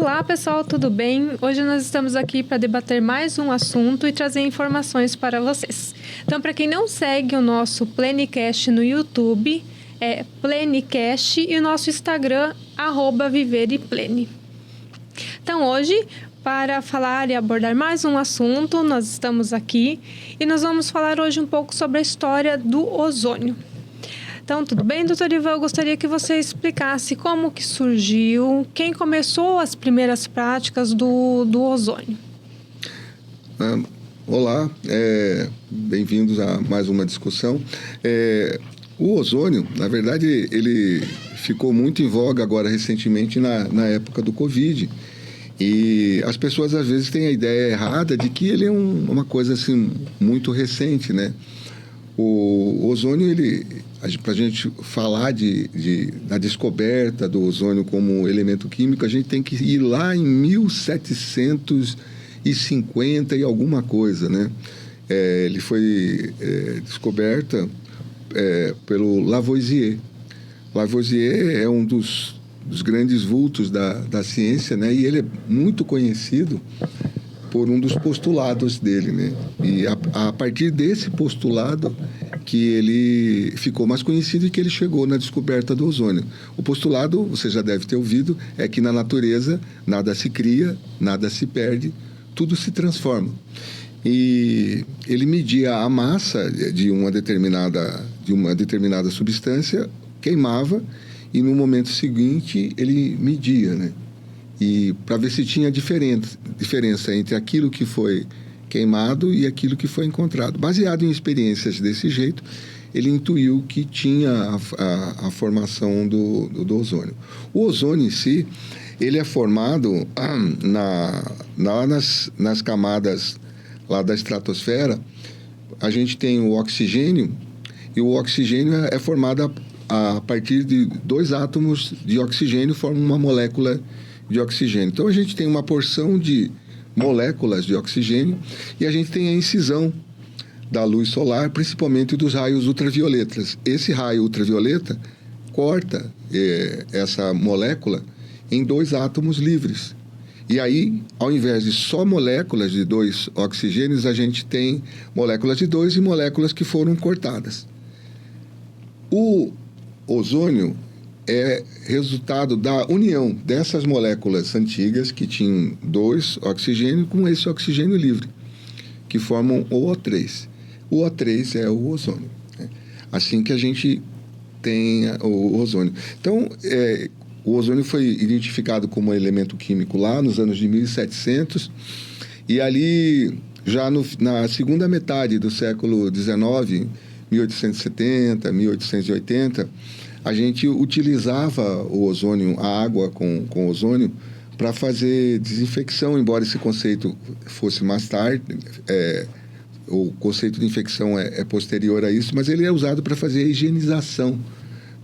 Olá pessoal, tudo bem? Hoje nós estamos aqui para debater mais um assunto e trazer informações para vocês. Então, para quem não segue o nosso Plenicast no YouTube, é Plenicast e o nosso Instagram, @vivereplene. Então, hoje, para falar e abordar mais um assunto, nós estamos aqui e nós vamos falar hoje um pouco sobre a história do ozônio. Então, tudo bem, doutor Ivan? Eu gostaria que você explicasse como que surgiu, quem começou as primeiras práticas do ozônio. Olá, bem-vindos a mais uma discussão. O ozônio, na verdade, ele ficou muito em voga agora recentemente na época do Covid. E as pessoas às vezes têm a ideia errada de que ele é uma coisa assim muito recente, né? O ozônio, para a gente falar da descoberta do ozônio como elemento químico, a gente tem que ir lá em 1750 e alguma coisa, né? Ele foi descoberto pelo Lavoisier. Lavoisier é um dos grandes vultos da ciência, né? E ele é muito conhecido por um dos postulados dele, né? E a partir desse postulado que ele ficou mais conhecido e que ele chegou na descoberta do ozônio. O postulado, você já deve ter ouvido, é que na natureza nada se cria, nada se perde, tudo se transforma. E ele media a massa de uma determinada substância, queimava e no momento seguinte ele media, né? E para ver se tinha diferença entre aquilo que foi queimado e aquilo que foi encontrado. Baseado em experiências desse jeito, ele intuiu que tinha a formação do ozônio. O ozônio em si, ele é formado nas camadas lá da estratosfera. A gente tem o oxigênio, e o oxigênio é formado a partir de dois átomos de oxigênio, formam uma molécula de oxigênio. Então, a gente tem uma porção de moléculas de oxigênio e a gente tem a incisão da luz solar, principalmente dos raios ultravioletas. Esse raio ultravioleta corta essa molécula em dois átomos livres. E aí, ao invés de só moléculas de dois oxigênios, a gente tem moléculas de dois e moléculas que foram cortadas. O ozônio é resultado da união dessas moléculas antigas que tinham dois oxigênios com esse oxigênio livre, que formam o O3. O O3 é o ozônio. Né? Assim que a gente tem o ozônio. Então, o ozônio foi identificado como elemento químico lá nos anos de 1700 e ali, já na segunda metade do século XIX, 1870, 1880, a gente utilizava o ozônio, a água com ozônio, para fazer desinfecção, embora esse conceito fosse mais tarde. O conceito de infecção é posterior a isso, mas ele é usado para fazer a higienização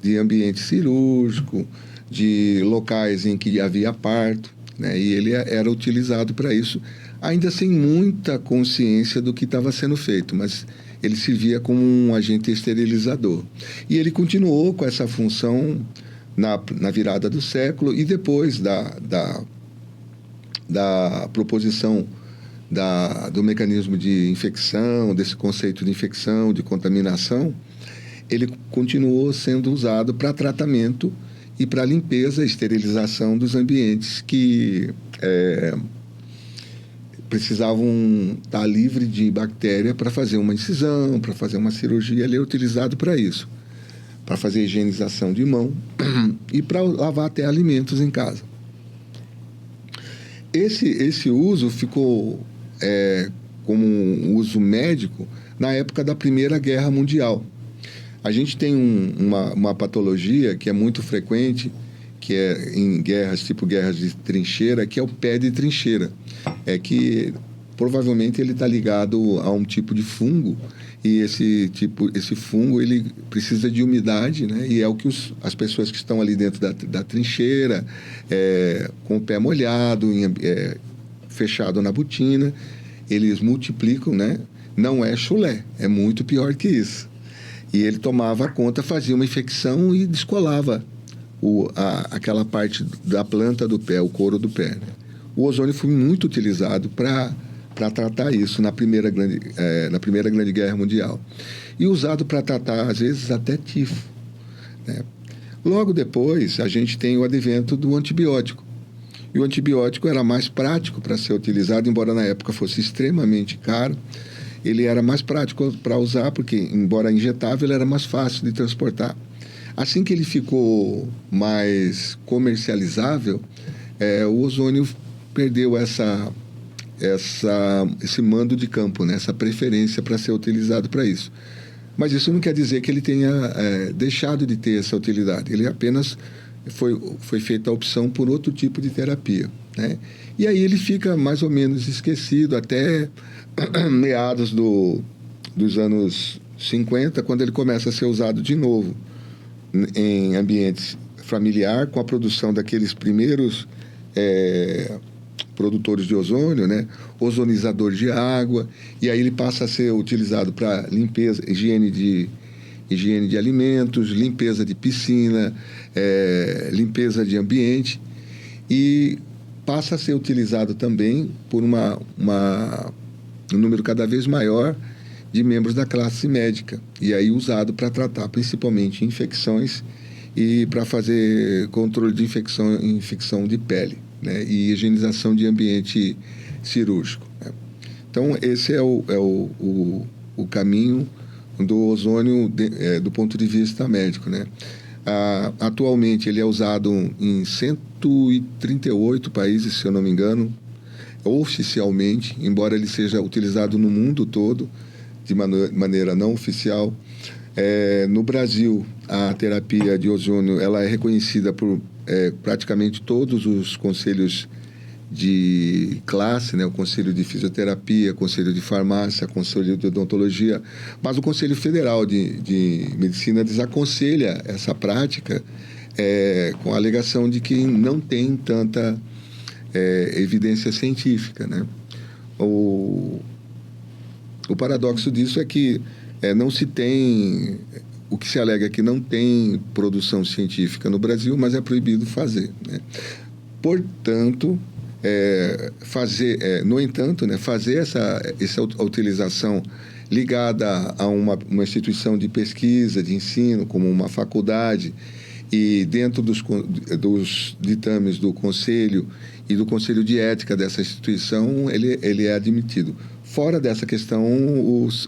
de ambiente cirúrgico, de locais em que havia parto, né? E ele era utilizado para isso, ainda sem muita consciência do que estava sendo feito, mas ele servia como um agente esterilizador. E ele continuou com essa função na virada do século e depois da proposição do mecanismo de infecção, desse conceito de infecção, de contaminação, ele continuou sendo usado para tratamento e para limpeza e esterilização dos ambientes que precisavam estar livre de bactéria para fazer uma incisão, para fazer uma cirurgia. Ele é utilizado para isso, para fazer higienização de mão e para lavar até alimentos em casa. Esse uso ficou como um uso médico na época da Primeira Guerra Mundial. A gente tem uma patologia que é muito frequente, que é em guerras, tipo guerras de trincheira, que é o pé de trincheira. É que provavelmente ele está ligado a um tipo de fungo, e esse fungo ele precisa de umidade, né? E é o que as pessoas que estão ali dentro da trincheira, com o pé molhado, fechado na botina, eles multiplicam, né? Não é chulé, é muito pior que isso. E ele tomava conta, fazia uma infecção e descolava aquela parte da planta do pé, o couro do pé. Né? O ozônio foi muito utilizado para tratar isso na Primeira Grande Guerra Mundial. E usado para tratar, às vezes, até tifo. Né? Logo depois, a gente tem o advento do antibiótico. E o antibiótico era mais prático para ser utilizado, embora na época fosse extremamente caro. Ele era mais prático para usar, porque, embora injetável, ele era mais fácil de transportar. Assim que ele ficou mais comercializável, o ozônio perdeu esse mando de campo, né? Essa preferência para ser utilizado para isso. Mas isso não quer dizer que ele tenha deixado de ter essa utilidade. Ele apenas foi feita a opção por outro tipo de terapia. Né? E aí ele fica mais ou menos esquecido até meados dos anos 50, quando ele começa a ser usado de novo em ambientes familiar, com a produção daqueles primeiros produtores de ozônio, né? Ozonizador de água, e aí ele passa a ser utilizado para limpeza, higiene de alimentos, limpeza de piscina, limpeza de ambiente, e passa a ser utilizado também por um número cada vez maior de membros da classe médica, e aí usado para tratar principalmente infecções e para fazer controle de infecção de pele, né? E higienização de ambiente cirúrgico. Né? Então, esse é o caminho do ozônio do ponto de vista médico. Né? Atualmente, ele é usado em 138 países, se eu não me engano, oficialmente, embora ele seja utilizado no mundo todo, de maneira não oficial. No Brasil, a terapia de ozônio ela é reconhecida por praticamente todos os conselhos de classe, né? O Conselho de Fisioterapia, Conselho de Farmácia, Conselho de Odontologia, mas o Conselho Federal de Medicina desaconselha essa prática com a alegação de que não tem tanta evidência científica. Né? O paradoxo disso é que não se tem... O que se alega é que não tem produção científica no Brasil, mas é proibido fazer. Né? Portanto, no entanto, né, fazer essa utilização ligada a uma instituição de pesquisa, de ensino, como uma faculdade, e dentro dos ditames do Conselho e do Conselho de Ética dessa instituição, ele é admitido. Fora dessa questão,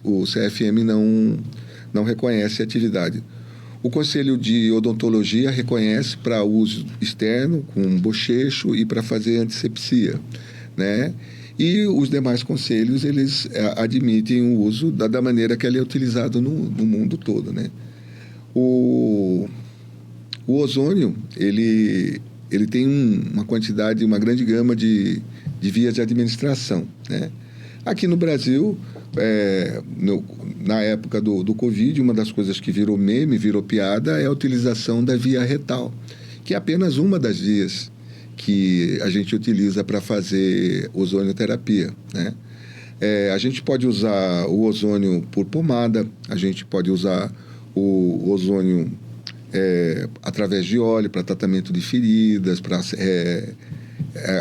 o CFM não reconhece a atividade. O Conselho de Odontologia reconhece para uso externo, com bochecho e para fazer antisepsia, né? E os demais conselhos, eles admitem o uso da maneira que ele é utilizado no mundo todo, né? O ozônio, ele tem uma grande gama de vias de administração, né? Aqui no Brasil, na época do Covid, uma das coisas que virou meme, virou piada, é a utilização da via retal, que é apenas uma das vias que a gente utiliza para fazer ozonioterapia. Né? A gente pode usar o ozônio por pomada, a gente pode usar o ozônio através de óleo para tratamento de feridas, para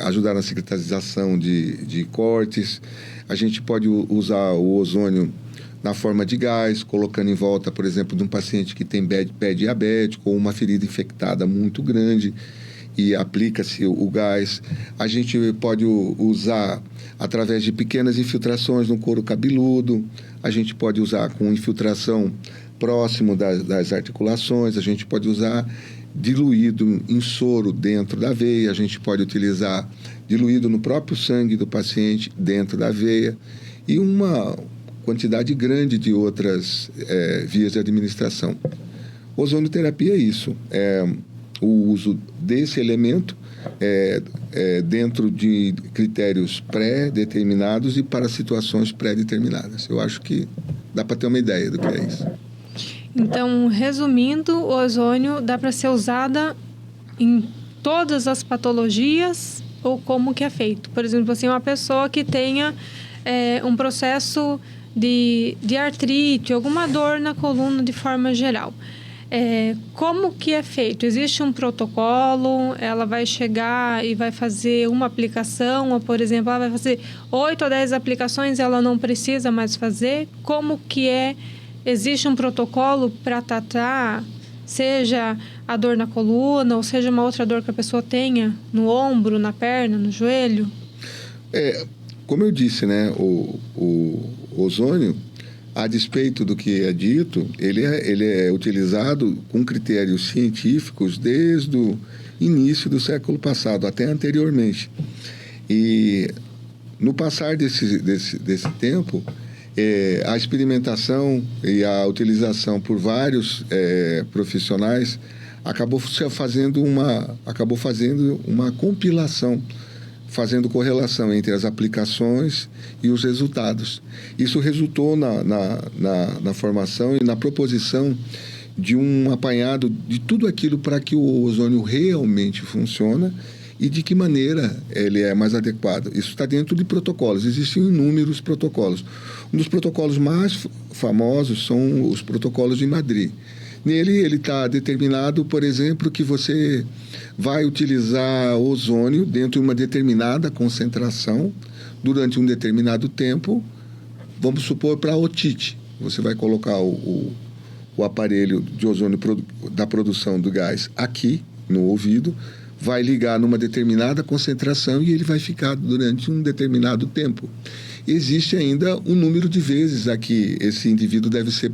ajudar na cicatrização de cortes. A gente pode usar o ozônio na forma de gás, colocando em volta, por exemplo, de um paciente que tem pé diabético ou uma ferida infectada muito grande e aplica-se o gás. A gente pode usar através de pequenas infiltrações no couro cabeludo. A gente pode usar com infiltração próximo das articulações. A gente pode usar diluído em soro dentro da veia, a gente pode utilizar diluído no próprio sangue do paciente dentro da veia e uma quantidade grande de outras vias de administração. Ozonioterapia é isso, o uso desse elemento dentro de critérios pré-determinados e para situações pré-determinadas. Eu acho que dá para ter uma ideia do que é isso. Então, resumindo, o ozônio dá para ser usada em todas as patologias ou como que é feito? Por exemplo, assim, uma pessoa que tenha um processo de artrite, alguma dor na coluna de forma geral. Como que é feito? Existe um protocolo? Ela vai chegar e vai fazer uma aplicação, ou, por exemplo, ela vai fazer 8 ou 10 aplicações e ela não precisa mais fazer? Como que é? Existe um protocolo para tratar, seja a dor na coluna, ou seja uma outra dor que a pessoa tenha no ombro, na perna, no joelho? Como eu disse, né, o ozônio, a despeito do que é dito, ele é utilizado com critérios científicos desde o início do século passado, até anteriormente. E no passar desse tempo, a experimentação e a utilização por vários profissionais acabou fazendo uma compilação, fazendo correlação entre as aplicações e os resultados. Isso resultou na formação e na proposição de um apanhado de tudo aquilo para que o ozônio realmente funciona e de que maneira ele é mais adequado. Isso está dentro de protocolos, existem inúmeros protocolos. Um dos protocolos mais famosos são os protocolos de Madrid. Nele, ele está determinado, por exemplo, que você vai utilizar ozônio dentro de uma determinada concentração durante um determinado tempo, vamos supor, para otite. Você vai colocar o aparelho de ozônio da produção do gás aqui no ouvido, vai ligar numa determinada concentração e ele vai ficar durante um determinado tempo. Existe ainda um número de vezes a que esse indivíduo deve ser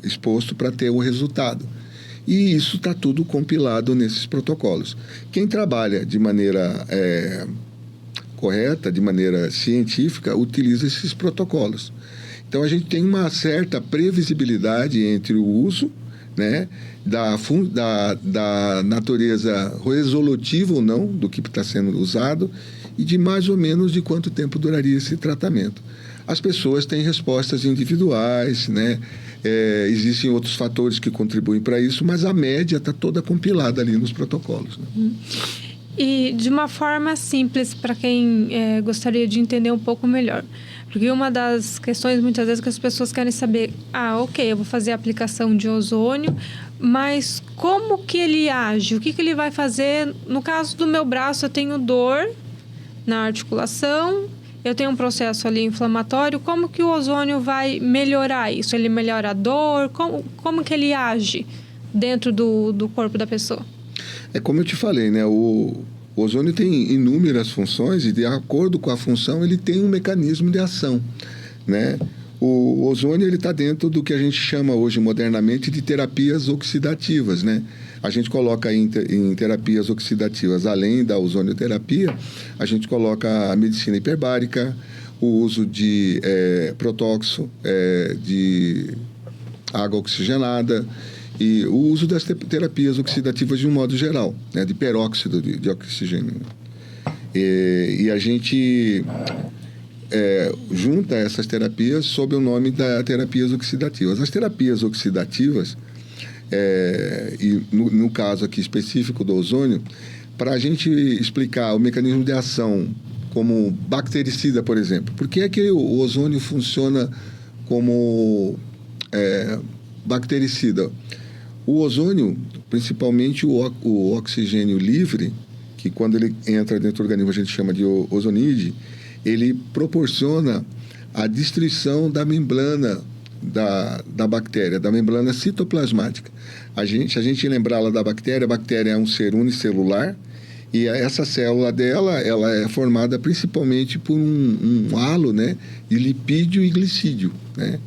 exposto para ter o resultado. E isso está tudo compilado nesses protocolos. Quem trabalha de maneira correta, de maneira científica, utiliza esses protocolos. Então, a gente tem uma certa previsibilidade entre o uso, né, da natureza resolutiva ou não do que está sendo usado e de mais ou menos de quanto tempo duraria esse tratamento. As pessoas têm respostas individuais, né? Existem outros fatores que contribuem para isso, mas a média está toda compilada ali nos protocolos. Né? E de uma forma simples, para quem gostaria de entender um pouco melhor. Porque uma das questões, muitas vezes, que as pessoas querem saber, ok, eu vou fazer a aplicação de ozônio, mas como que ele age? O que ele vai fazer? No caso do meu braço, eu tenho dor na articulação, eu tenho um processo ali inflamatório, como que o ozônio vai melhorar isso? Ele melhora a dor? Como que ele age dentro do corpo da pessoa? Como eu te falei, né? O ozônio tem inúmeras funções e, de acordo com a função, ele tem um mecanismo de ação, né? O ozônio está dentro do que a gente chama hoje, modernamente, de terapias oxidativas, né? A gente coloca em terapias oxidativas, além da ozonioterapia, a gente coloca a medicina hiperbárica, o uso de protóxido, de água oxigenada, e o uso das terapias oxidativas de um modo geral, né, de peróxido de oxigênio. E a gente junta essas terapias sob o nome das terapias oxidativas. As terapias oxidativas, e no caso aqui específico do ozônio, para a gente explicar o mecanismo de ação como bactericida, por exemplo. Por que é que o ozônio funciona como bactericida? O ozônio, principalmente o oxigênio livre, que quando ele entra dentro do organismo a gente chama de ozonídeo, ele proporciona a destruição da membrana da bactéria, da membrana citoplasmática. A gente lembrar da bactéria, a bactéria é um ser unicelular e essa célula dela, ela é formada principalmente por um halo, né, de lipídio e glicídio, né,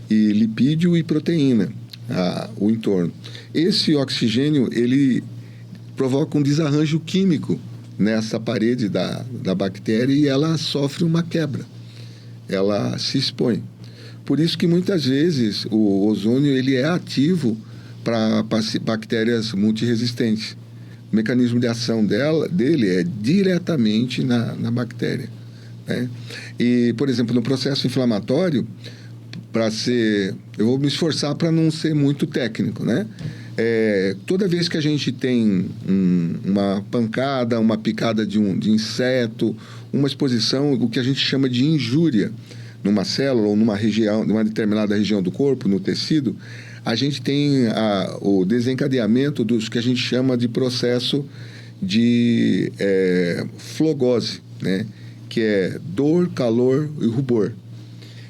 e lipídio e proteína. O entorno. Esse oxigênio, ele provoca um desarranjo químico nessa parede da bactéria e ela sofre uma quebra. Ela se expõe. Por isso que muitas vezes o ozônio ele é ativo para bactérias multiresistentes. O mecanismo de ação dele é diretamente na bactéria, né? E, por exemplo, no processo inflamatório, eu vou me esforçar para não ser muito técnico, né? Toda vez que a gente tem uma pancada, uma picada de inseto, uma exposição, o que a gente chama de injúria numa célula ou numa determinada região do corpo, no tecido, a gente tem o desencadeamento dos que a gente chama de processo de flogose, né? Que é dor, calor e rubor.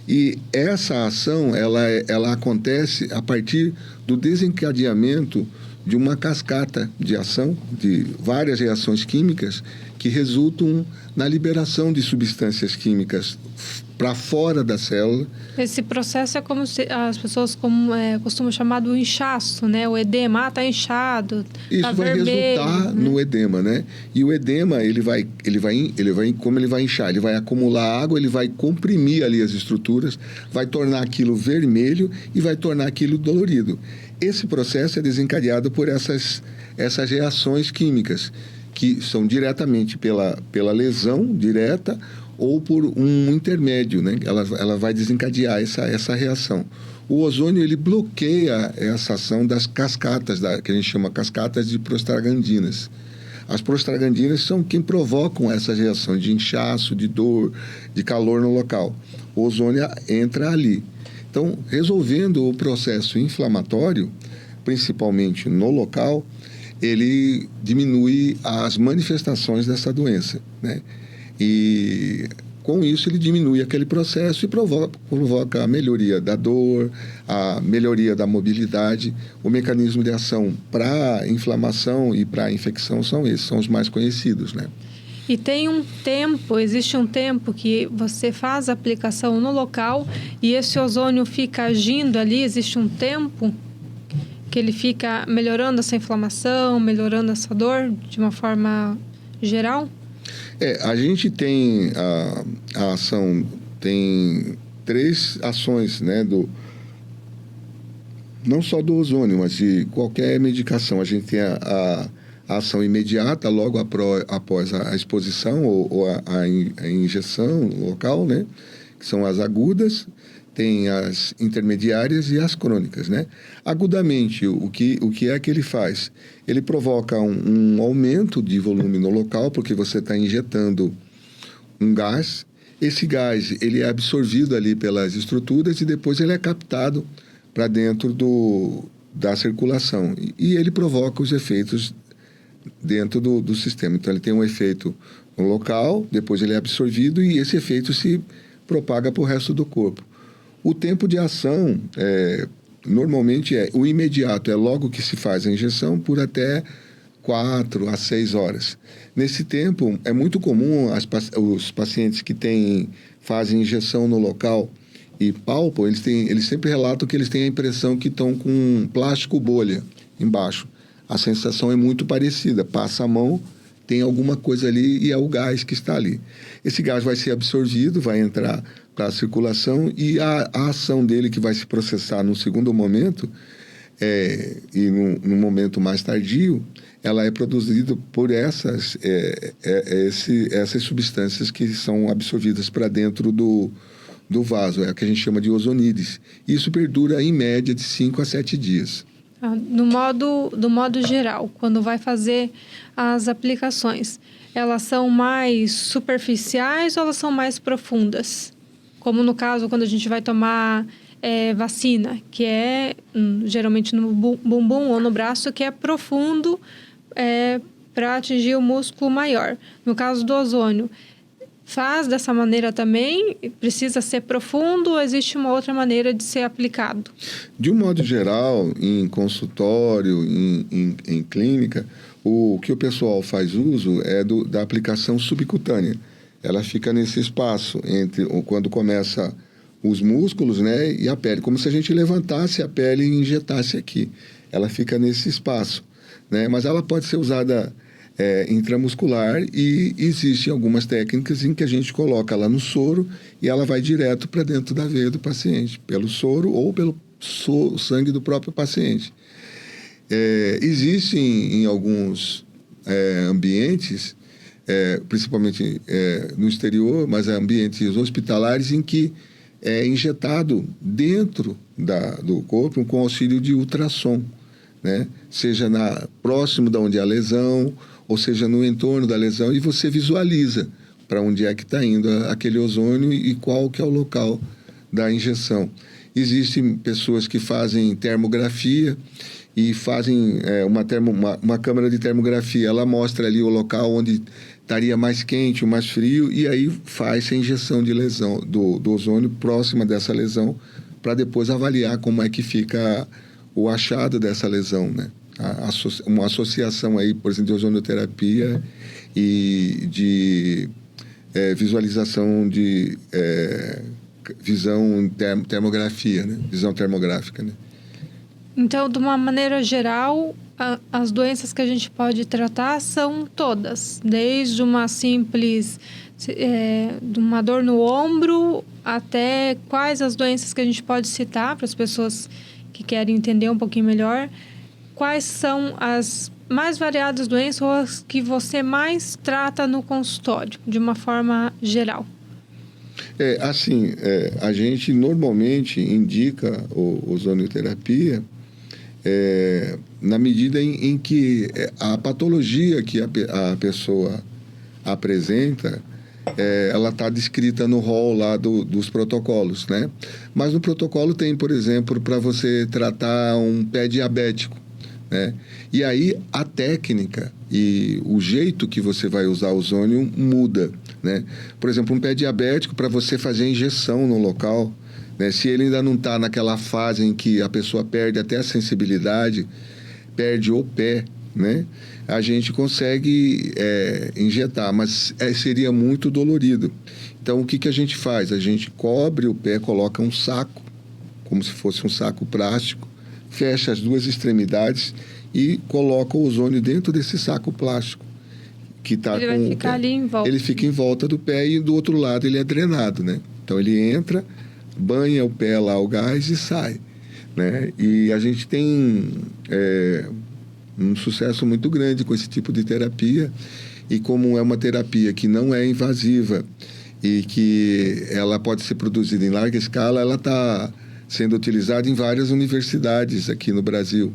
E essa ação, ela acontece a partir do desencadeamento de uma cascata de ação, de várias reações químicas que resultam na liberação de substâncias químicas para fora da célula. Esse processo é como se as pessoas costumam chamar do inchaço, né? O edema, está inchado, isso vai vermelho, resultar no edema, né? E o edema, como ele vai inchar, ele vai acumular água, ele vai comprimir ali as estruturas, vai tornar aquilo vermelho e vai tornar aquilo dolorido. Esse processo é desencadeado por essas reações químicas, que são diretamente pela lesão direta ou por um intermédio, né? Ela vai desencadear essa reação. O ozônio, ele bloqueia essa ação das cascatas, que a gente chama cascatas de prostaglandinas. As prostaglandinas são quem provocam essas reações de inchaço, de dor, de calor no local. O ozônio entra ali. Então, resolvendo o processo inflamatório, principalmente no local, ele diminui as manifestações dessa doença, né? E com isso ele diminui aquele processo e provoca a melhoria da dor, a melhoria da mobilidade. O mecanismo de ação para inflamação e para infecção são esses, são os mais conhecidos, né? E existe um tempo que você faz a aplicação no local e esse ozônio fica agindo ali, existe um tempo que ele fica melhorando essa inflamação, melhorando essa dor de uma forma geral? A gente tem a ação, tem 3 ações, né, não só do ozônio, mas de qualquer medicação. A gente tem a ação imediata, logo após a exposição ou a injeção local, né, que são as agudas, tem as intermediárias e as crônicas, né? Agudamente, o que é que ele faz? Ele provoca um aumento de volume no local, porque você está injetando um gás. Esse gás, ele é absorvido ali pelas estruturas e depois ele é captado para dentro da circulação. E ele provoca os efeitos dentro do sistema. Então, ele tem um efeito no local, depois ele é absorvido e esse efeito se propaga para o resto do corpo. O tempo de ação, normalmente o imediato, é logo que se faz a injeção, por até 4 a 6 horas. Nesse tempo, é muito comum os pacientes que fazem injeção no local e palpam, eles sempre relatam que eles têm a impressão que estão com um plástico bolha embaixo. A sensação é muito parecida, passa a mão, tem alguma coisa ali e é o gás que está ali. Esse gás vai ser absorvido, vai entrar para a circulação e a ação dele que vai se processar no segundo momento e no momento mais tardio, ela é produzida por essas substâncias que são absorvidas para dentro do vaso, é o que a gente chama de ozonídese. Isso perdura em média de 5 a 7 dias. Do modo geral, quando vai fazer as aplicações, elas são mais superficiais ou elas são mais profundas? Como no caso, quando a gente vai tomar vacina, que é geralmente no bumbum ou no braço, que é profundo para atingir o músculo maior. No caso do ozônio, faz dessa maneira também? Precisa ser profundo ou existe uma outra maneira de ser aplicado? De um modo geral, em consultório, em clínica, o que o pessoal faz uso é da aplicação subcutânea. Ela fica nesse espaço entre quando começa os músculos, né, e a pele, como se a gente levantasse a pele e injetasse aqui. Ela fica nesse espaço, né, mas ela pode ser usada intramuscular e existem algumas técnicas em que a gente coloca lá no soro e ela vai direto para dentro da veia do paciente, pelo soro ou pelo sangue do próprio paciente. Existem em alguns ambientes, principalmente no exterior, mas ambientes hospitalares em que é injetado dentro do corpo com auxílio de ultrassom, né? Seja próximo de onde há a lesão, ou seja, no entorno da lesão, e você visualiza para onde é que está indo aquele ozônio e qual que é o local da injeção. Existem pessoas que fazem termografia e fazem uma câmera de termografia. Ela mostra ali o local onde estaria mais quente ou mais frio, e aí faz a injeção de lesão do ozônio próxima dessa lesão, para depois avaliar como é que fica o achado dessa lesão, né? Uma associação aí, por exemplo, de ozonioterapia e de visualização de visão termografia, né? Visão termográfica, né? Então, de uma maneira geral, as doenças que a gente pode tratar são todas, desde uma simples, de uma dor no ombro, até quais as doenças que a gente pode citar para as pessoas que querem entender um pouquinho melhor. Quais são as mais variadas doenças ou as que você mais trata no consultório, de uma forma geral? A gente normalmente indica ozonioterapia na medida em que a patologia que a pessoa apresenta, ela está descrita no rol lá dos protocolos, né? Mas no protocolo tem, por exemplo, para você tratar um pé diabético, né? E aí a técnica e o jeito que você vai usar o ozônio muda, né? Por exemplo, um pé diabético, para você fazer injeção no local, né? Se ele ainda não está naquela fase em que a pessoa perde até a sensibilidade, perde o pé, né? A gente consegue injetar, mas seria muito dolorido. Então, o que a gente faz? A gente cobre o pé, coloca um saco, como se fosse um saco plástico, fecha as duas extremidades e coloca o ozônio dentro desse saco plástico. Que tá ele vai ficar ali em volta. Ele fica em volta do pé e do outro lado ele é drenado, né? Então, ele entra, banha o pé lá, o gás, e sai, né? E a gente tem um sucesso muito grande com esse tipo de terapia, e como é uma terapia que não é invasiva e que ela pode ser produzida em larga escala, ela está sendo utilizada em várias universidades aqui no Brasil,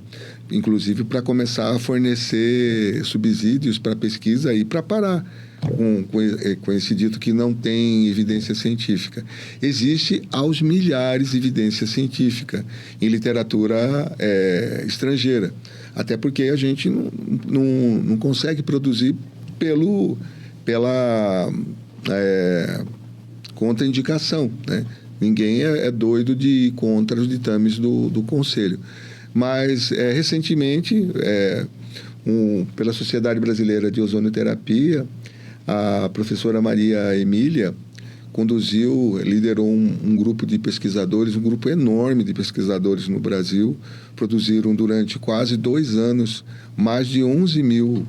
inclusive para começar a fornecer subsídios para pesquisa e para parar com esse dito que não tem evidência científica. Existe aos milhares de evidência científica em literatura estrangeira, até porque a gente não consegue produzir pela contraindicação, né? Ninguém é doido de ir contra os ditames do Conselho. Mas, recentemente, pela Sociedade Brasileira de Ozonioterapia, a professora Maria Emília liderou um grupo de pesquisadores, um grupo enorme de pesquisadores no Brasil, produziram durante quase 2 anos mais de 11 mil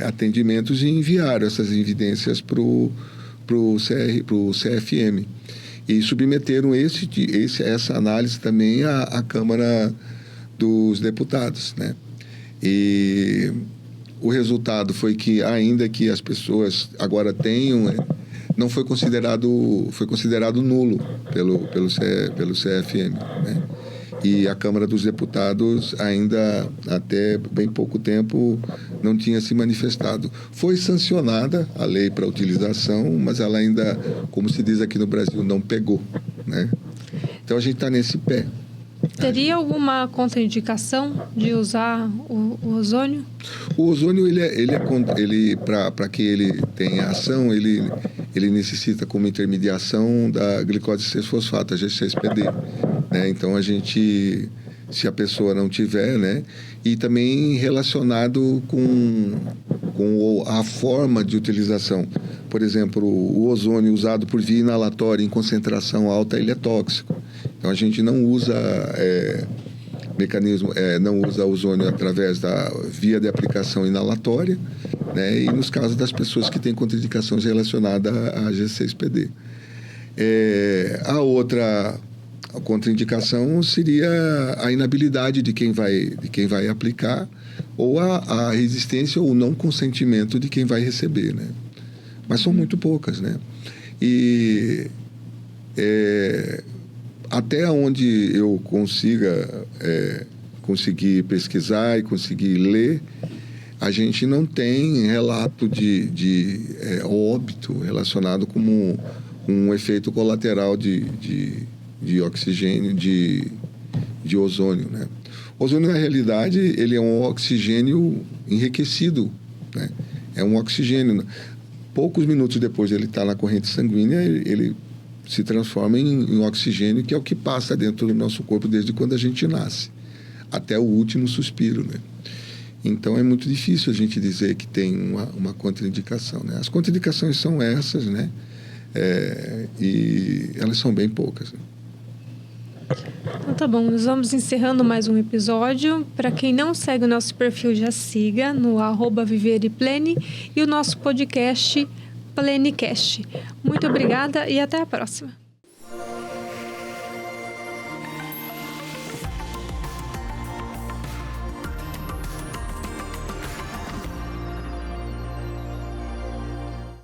atendimentos e enviaram essas evidências para o CFM. E submeteram essa análise também à Câmara dos Deputados, né? E o resultado foi que, ainda que as pessoas agora tenham, não foi considerado nulo pelo CFM, né? E a Câmara dos Deputados ainda, até bem pouco tempo, não tinha se manifestado. Foi sancionada a lei para utilização, mas ela ainda, como se diz aqui no Brasil, não pegou, né? Então, a gente está nesse pé. Teria alguma contraindicação de usar o ozônio? O ozônio, para que ele tenha ação, ele necessita como intermediação da glicose 6-fosfato, a G6PD, né? Então, se a pessoa não tiver, né? E também relacionado com a forma de utilização. Por exemplo, o ozônio usado por via inalatória em concentração alta, ele é tóxico. Então, a gente não usa não usa ozônio através da via de aplicação inalatória, né? E nos casos das pessoas que têm contraindicações relacionadas à G6PD. A outra contraindicação seria a inabilidade de quem vai aplicar, ou a resistência ou não consentimento de quem vai receber, né? Mas são muito poucas, né? E até onde eu conseguir pesquisar e conseguir ler, a gente não tem relato de óbito relacionado com um efeito colateral de de oxigênio, de ozônio, né? O ozônio, na realidade, ele é um oxigênio enriquecido, né? É um oxigênio. Poucos minutos depois de ele estar na corrente sanguínea, ele se transforma em oxigênio, que é o que passa dentro do nosso corpo desde quando a gente nasce, até o último suspiro, né? Então, é muito difícil a gente dizer que tem uma contraindicação, né? As contraindicações são essas, né? E elas são bem poucas, né? Então tá bom, nós vamos encerrando mais um episódio. Para quem não segue o nosso perfil, já siga no @vivereplene e o nosso podcast Plenicast. Muito obrigada e até a próxima.